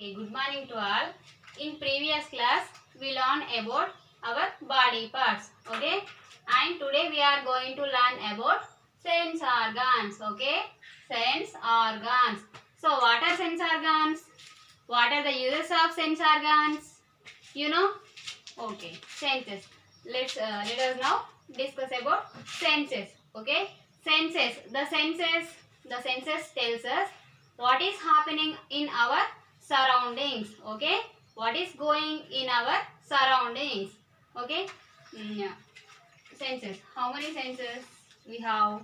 Okay, good morning to all. In previous class, we learned about our body parts. Okay, and today we are going to learn about sense organs. Okay, sense organs. So, what are sense organs? What are the uses of sense organs? You know? Okay, senses. Let us now discuss about senses. Okay, senses. The senses tells us what is happening in our surroundings. Okay, what is going in our surroundings. Okay, yeah. Senses. How many senses we have?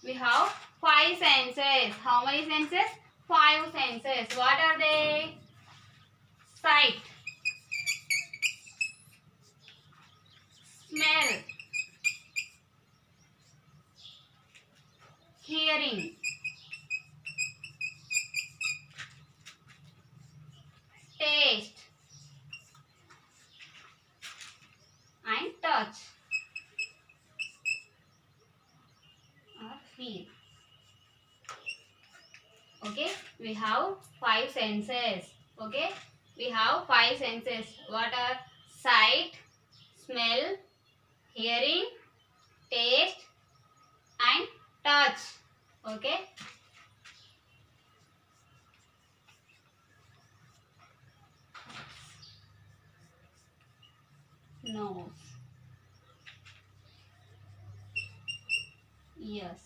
We have five senses. How many senses? Five senses. What are they? Sight, smell, hearing, taste, and touch or feel. Okay, we have five senses. Okay, we have five senses. What are sight, smell, hearing, taste, and touch. Okay, nose, ears,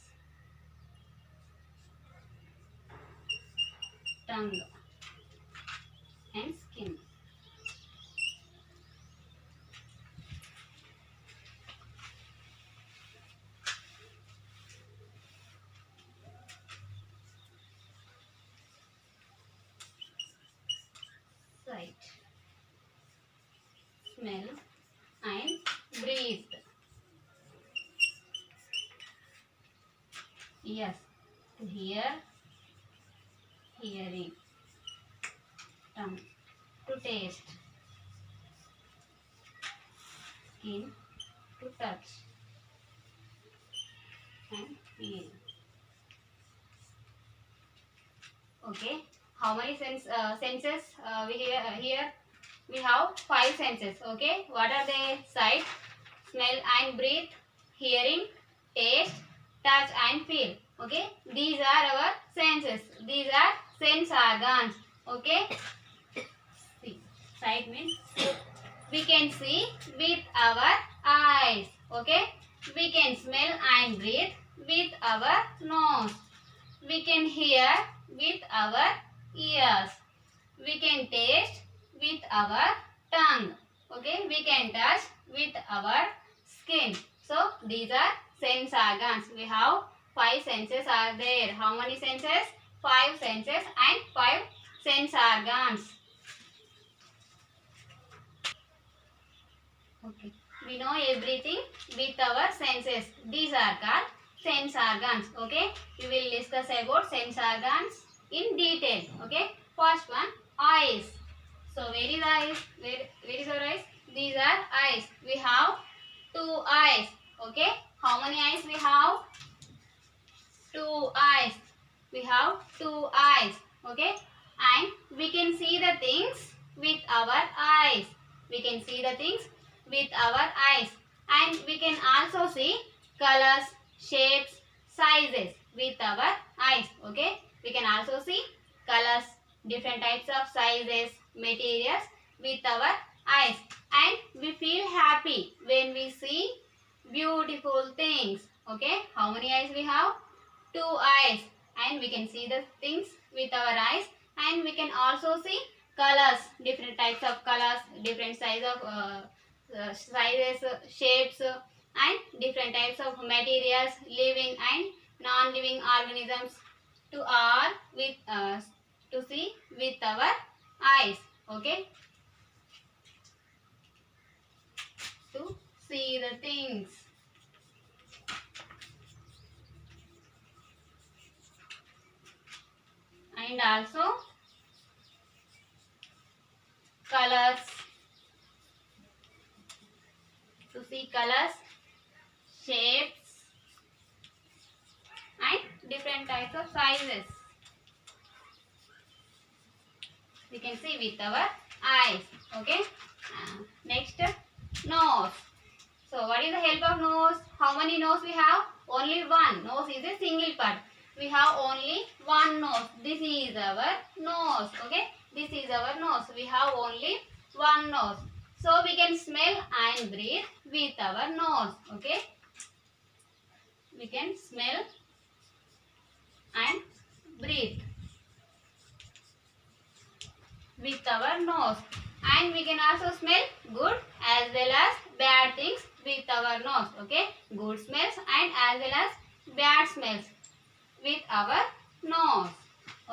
tongue, and skin. Sight, smell, and breathe. Yes, to hear, hearing, tongue, to taste, skin, to touch, and feel. Okay, how many senses here? We have five senses. Okay, what are they? Sight, smell and breathe, hearing, taste, touch and feel. Okay, these are our senses. These are sense organs. Okay, see, sight means we can see with our eyes. Okay, we can smell and breathe with our nose. We can hear with our ears. We can taste with our tongue. Okay, we can touch with our skin. So these are sense organs. We have five senses are there. How many senses? Five senses and five sense organs. Okay, we know everything with our senses. These are called sense organs. Okay, we will discuss about sense organs in detail. Okay, first one, eyes. So where is eyes? Where is our eyes? These are eyes. We have two eyes. Okay, how many eyes we have? Two eyes. We have two eyes. Okay, and we can see the things with our eyes. We can see the things with our eyes, and we can also see colors, shapes, sizes with our eyes. Okay, we can also see colors, different types of sizes, materials with our eyes, and we feel happy when we see beautiful things. Okay, how many eyes we have? Two eyes, and we can see the things with our eyes, and we can also see colors, different types of colors, different size of sizes, shapes, and different types of materials, living and non-living organisms to all with to see with our eyes. Okay, to see the things. And also colors, to see colors, shapes, and different types of sizes. We can see with our eyes. Okay. Next, nose. So what is the help of nose? How many nose we have? Only one. Nose is a single part. We have only one nose. This is our nose. Okay. This is our nose. We have only one nose. So we can smell and breathe with our nose. Okay. We can smell and breathe with our nose. And we can also smell good as well as bad things with our nose. Okay. Good smells and as well as bad smells with our nose.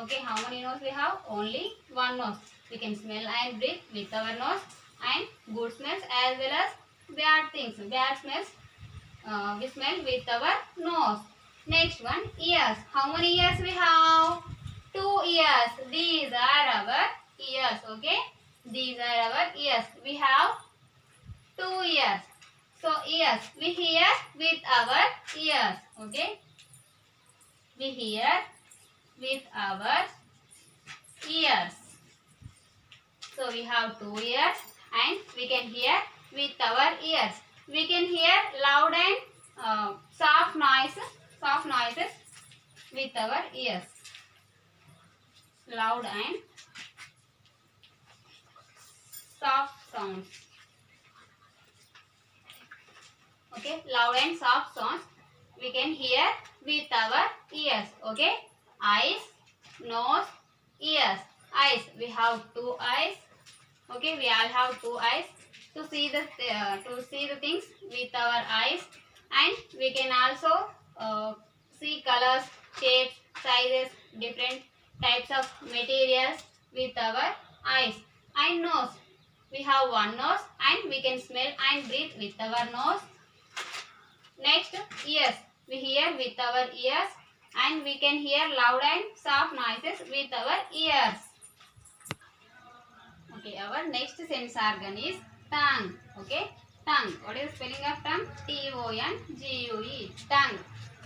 Okay. How many nose we have? Only one nose. We can smell and breathe with our nose, and good smells as well as bad things, bad smells we smell with our nose. Next one, ears. How many ears we have? 2 ears. These are our ears. Okay. These are our ears. We have 2 ears. So ears, we hear with our ears. Okay. We hear with our ears. So we have 2 ears and we can hear with our ears. We can hear loud and soft noises with our ears. Loud and soft sounds. Okay, loud and soft sounds we can hear with our ears. Okay, eyes, nose, ears. Eyes, we have 2 eyes. Okay, we all have 2 eyes to see the things with our eyes, and we can also see colors, shapes, sizes, different types of materials with our eyes. And nose, we have one nose and we can smell and breathe with our nose. Next, ears, we hear with our ears and we can hear loud and soft noises with our ears. Okay, our next sense organ is tongue. Okay, tongue. What is the spelling of tongue? Tongue. Tongue.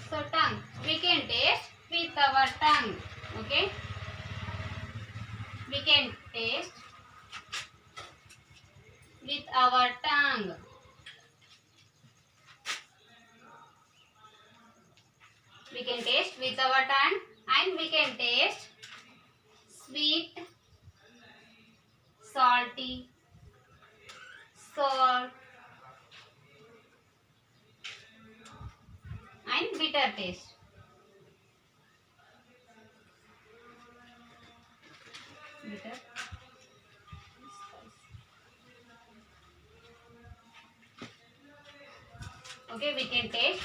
So tongue, we can taste with our tongue. Okay, we can taste with our tongue. We can taste with our tongue, and we can taste sweet, salty, sour, and bitter taste. Bitter. Okay, we can taste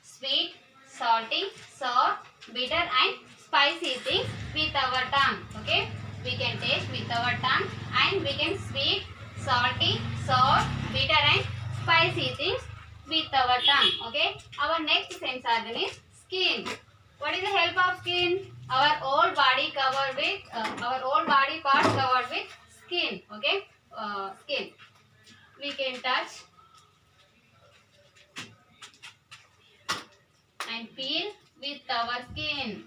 sweet, salty, sour, bitter and spicy things with our tongue. Okay, we can taste with our tongue, and we can sweet, salty, sour, bitter and spicy things with our tongue. Okay, our next sense organ is skin. What is the help of skin? Our whole body covered with our whole body parts covered with skin. Okay, skin. We can touch and feel with our skin.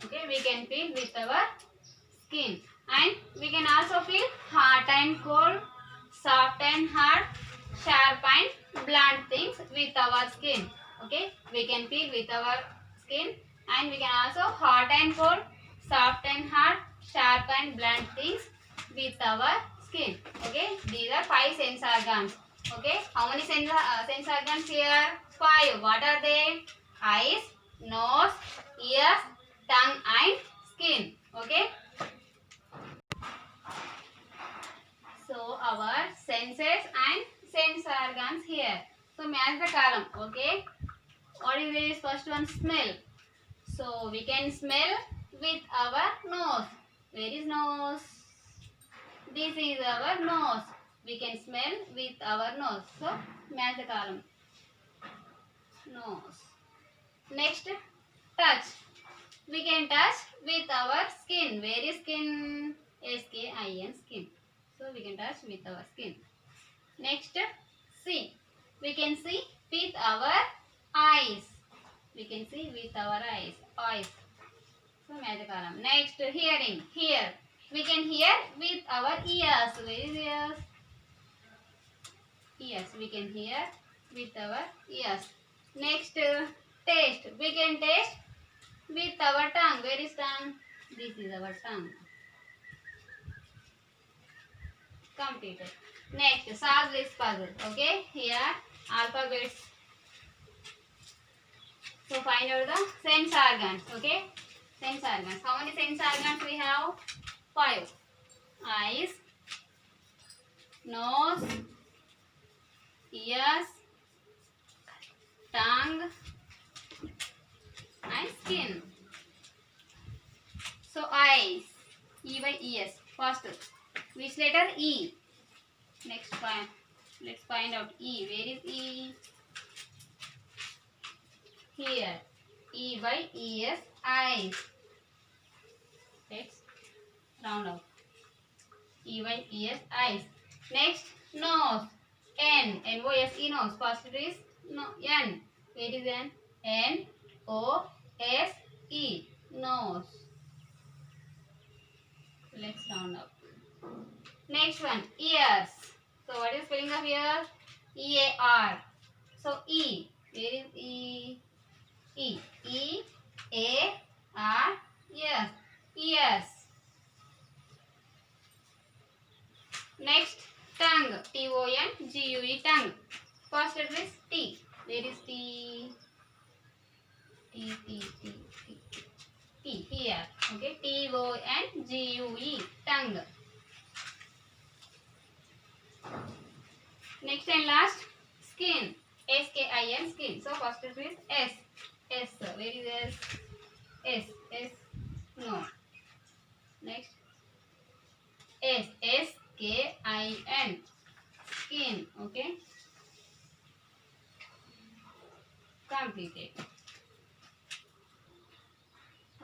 Okay, we can feel with our skin, and we can also feel hot and cold, soft and hard, sharp and blunt things with our skin. Okay, we can feel with our skin, and we can also hot and cold, soft and hard, sharp and blunt things with our skin. Okay, these are 5 sense organs. Okay, how many sense organs here? 5. What are they? Eyes, nose, ears, tongue and skin. Okay, so our senses and sense organs here. So match the column. Okay, what is this first one? Smell. So we can smell with our nose. Where is nose? This is our nose. We can smell with our nose. So match the column. Nose. Next, touch. We can touch with our skin. Where is skin? S-K-I-N, skin. So we can touch with our skin. Next, see. We can see with our eyes. We can see with our eyes. Eyes. So match the column. Next, hearing. Hear. We can hear with our ears. Where is ears? Ears. We can hear with our ears. Next, taste. We can taste with our tongue. Where is tongue? This is our tongue. Completed. Next, solve this puzzle. Okay, here alphabets. So find out the sense organs. Okay, sense organs. How many sense organs we have? 5. Eyes, nose, ears, tongue, and skin. So eyes, E by ES. First, which letter? E. Next find. Let's find out E. Where is E? Here. E by ES. Eyes. Let's round up. E by ES. Eyes. Next, nose. N. N-O-S-E. Nose. First it is no, N. Where is N? N-O-S-E. Nose. Let's round up. Next one, ears. So what is spelling of ear? E-A-R. So E. Where is E? E. E-A-R. Yes. Ears. Next, tongue. T-O-N-G-U-E. Tongue. First letter is T. Where is T? T. T. Here. Okay. T-O-N-G-U-E. Tongue. Next and last, skin. S-K-I-N. Skin. So first it is S. S. Where is S? S. S. No. Next. S. S-K-I-N. Skin. Okay. Completed.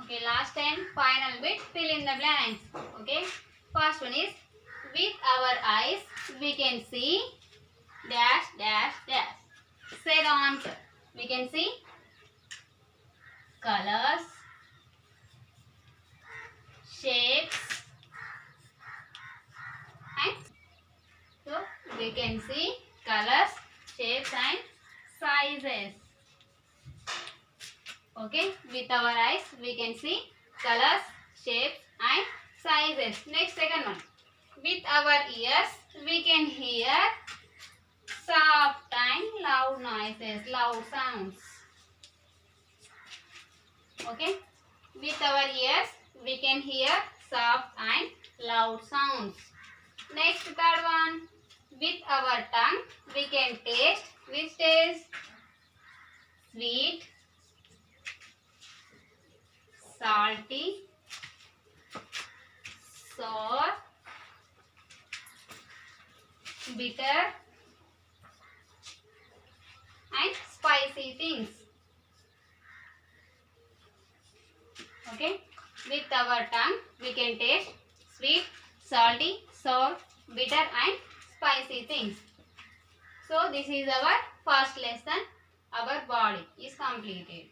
Okay, last and final bit, fill in the blanks. Okay. First one is, with our eyes we can see dash dash dash. Say the answer. We can see colors, shapes, and so we can see colors, shapes, and sizes. Okay, with our eyes we can see colors, shapes, and sizes. Next, second one. With our ears we can hear soft and loud noises, loud sounds. Okay, with our ears we can hear soft and loud sounds. Next, third one. With our tongue we can taste. Which taste? Sweet, salty, sour, bitter, and spicy things. Okay, with our tongue we can taste sweet, salty, sour, bitter, and spicy things. So this is our first lesson. Our body is completed.